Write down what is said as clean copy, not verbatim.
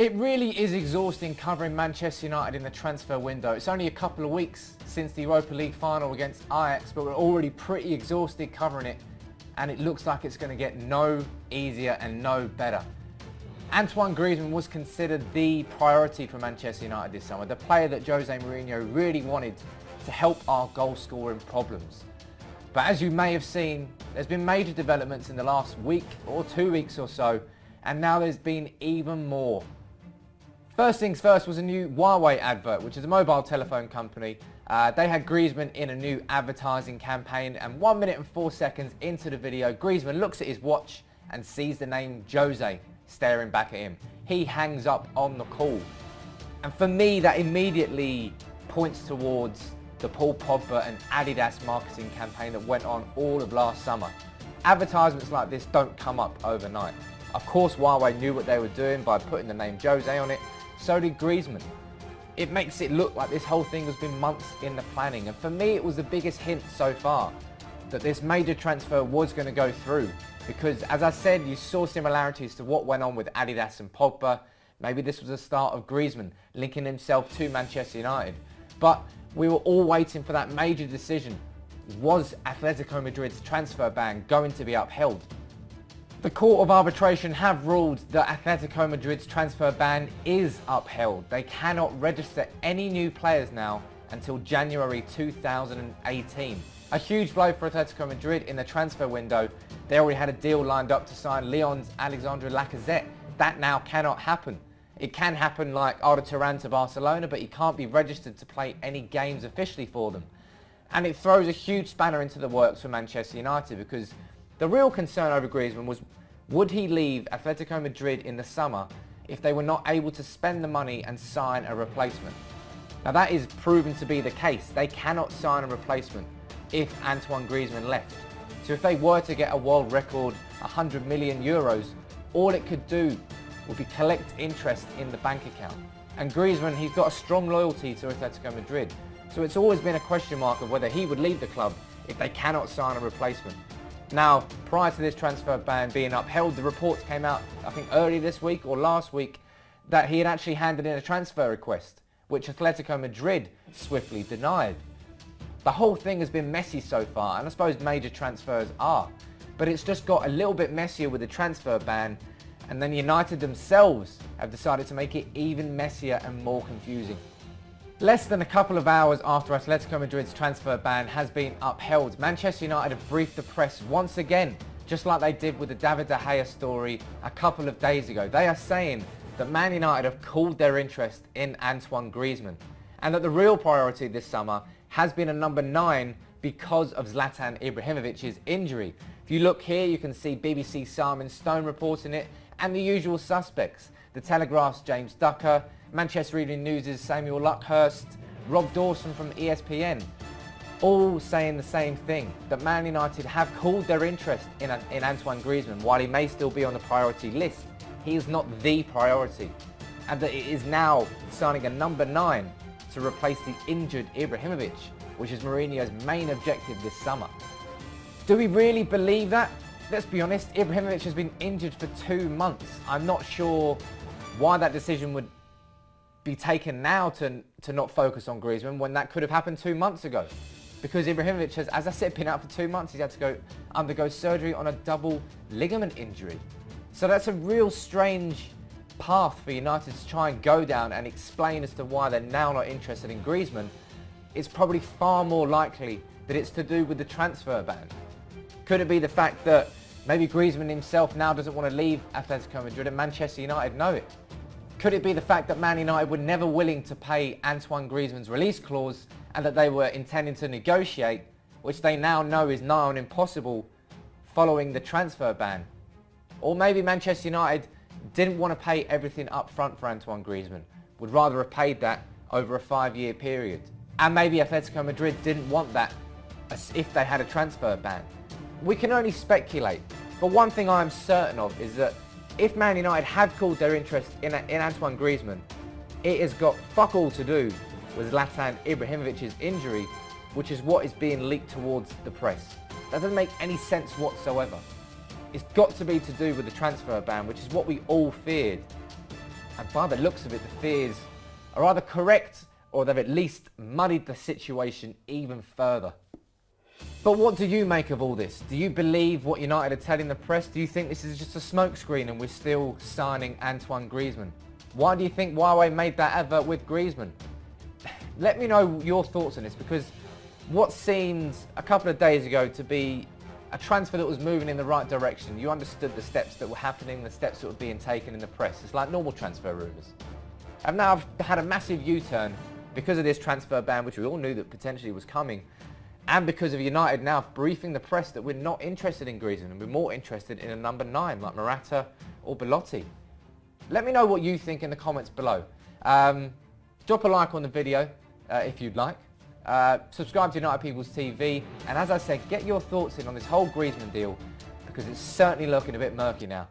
It really is exhausting covering Manchester United in the transfer window. It's only a couple of weeks since the Europa League final against Ajax, but we're already pretty exhausted covering it, and it looks like it's going to get no easier and no better. Antoine Griezmann was considered the priority for Manchester United this summer, the player that Jose Mourinho really wanted to help our goal scoring problems. But as you may have seen, there's been major developments in the last week or 2 weeks or so, and now there's been even more. First things first was a new Huawei advert, which is a mobile telephone company. They had Griezmann in a new advertising campaign, and 1 minute and 4 seconds into the video, Griezmann looks at his watch and sees the name Jose staring back at him. He hangs up on the call. And for me, that immediately points towards the Paul Pogba and Adidas marketing campaign that went on all of last summer. Advertisements like this don't come up overnight. Of course, Huawei knew what they were doing by putting the name Jose on it. So did Griezmann. It makes it look like this whole thing has been months in the planning, and for me it was the biggest hint so far that this major transfer was going to go through, because as I said, you saw similarities to what went on with Adidas and Pogba. Maybe this was the start of Griezmann linking himself to Manchester United, but we were all waiting for that major decision. Was Atletico Madrid's transfer ban going to be upheld? The Court of Arbitration have ruled that Atletico Madrid's transfer ban is upheld. They cannot register any new players now until January 2018. A huge blow for Atletico Madrid in the transfer window. They already had a deal lined up to sign Lyon's Alexandre Lacazette. That now cannot happen. It can happen like Arda Turan to Barcelona, but he can't be registered to play any games officially for them. And it throws a huge spanner into the works for Manchester United, because the real concern over Griezmann was, would he leave Atletico Madrid in the summer if they were not able to spend the money and sign a replacement? Now that is proven to be the case. They cannot sign a replacement if Antoine Griezmann left. So if they were to get a world record 100 million euros, all it could do would be collect interest in the bank account. And Griezmann, he's got a strong loyalty to Atletico Madrid. So it's always been a question mark of whether he would leave the club if they cannot sign a replacement. Now, prior to this transfer ban being upheld, the reports came out, I think early this week or last week, that he had actually handed in a transfer request, which Atletico Madrid swiftly denied. The whole thing has been messy so far, and I suppose major transfers are, but it's just got a little bit messier with the transfer ban, and then United themselves have decided to make it even messier and more confusing. Less than a couple of hours after Atletico Madrid's transfer ban has been upheld, Manchester United have briefed the press once again, just like they did with the David De Gea story a couple of days ago. They are saying that Man United have cooled their interest in Antoine Griezmann, and that the real priority this summer has been a number 9 because of Zlatan Ibrahimovic's injury. If you look here, you can see BBC Simon Stone reporting it, and the usual suspects. The Telegraph's James Ducker, Manchester Evening News' Samuel Luckhurst, Rob Dawson from ESPN, all saying the same thing, that Man United have cooled their interest in Antoine Griezmann. While he may still be on the priority list, he is not the priority, and that it is now signing a number 9 to replace the injured Ibrahimovic, which is Mourinho's main objective this summer. Do we really believe that? Let's be honest, Ibrahimovic has been injured for 2 months. I'm not sure why that decision would be taken now to not focus on Griezmann when that could have happened 2 months ago. Because Ibrahimovic has, as I said, been out for 2 months. He's had to undergo surgery on a double ligament injury. So that's a real strange path for United to try and go down and explain as to why they're now not interested in Griezmann. It's probably far more likely that it's to do with the transfer ban. Could it be the fact that maybe Griezmann himself now doesn't want to leave Atletico Madrid and Manchester United know it? Could it be the fact that Man United were never willing to pay Antoine Griezmann's release clause, and that they were intending to negotiate, which they now know is nigh on impossible following the transfer ban? Or maybe Manchester United didn't want to pay everything up front for Antoine Griezmann, would rather have paid that over a 5-year period. And maybe Atletico Madrid didn't want that if they had a transfer ban. We can only speculate, but one thing I am certain of is that if Man United have cooled their interest in Antoine Griezmann, it has got fuck all to do with Zlatan Ibrahimovic's injury, which is what is being leaked towards the press. That doesn't make any sense whatsoever. It's got to be to do with the transfer ban, which is what we all feared. And by the looks of it, the fears are either correct or they've at least muddied the situation even further. But what do you make of all this? Do you believe what United are telling the press? Do you think this is just a smokescreen and we're still signing Antoine Griezmann? Why do you think Huawei made that advert with Griezmann? Let me know your thoughts on this, because what seemed a couple of days ago to be a transfer that was moving in the right direction, you understood the steps that were happening, the steps that were being taken in the press. It's like normal transfer rumours. And now I've had a massive U-turn because of this transfer ban, which we all knew that potentially was coming, and because of United now briefing the press that we're not interested in Griezmann and we're more interested in a number 9 like Morata or Belotti. Let me know what you think in the comments below. Drop a like on the video if you'd like. Subscribe to United People's TV, and as I said, get your thoughts in on this whole Griezmann deal, because it's certainly looking a bit murky now.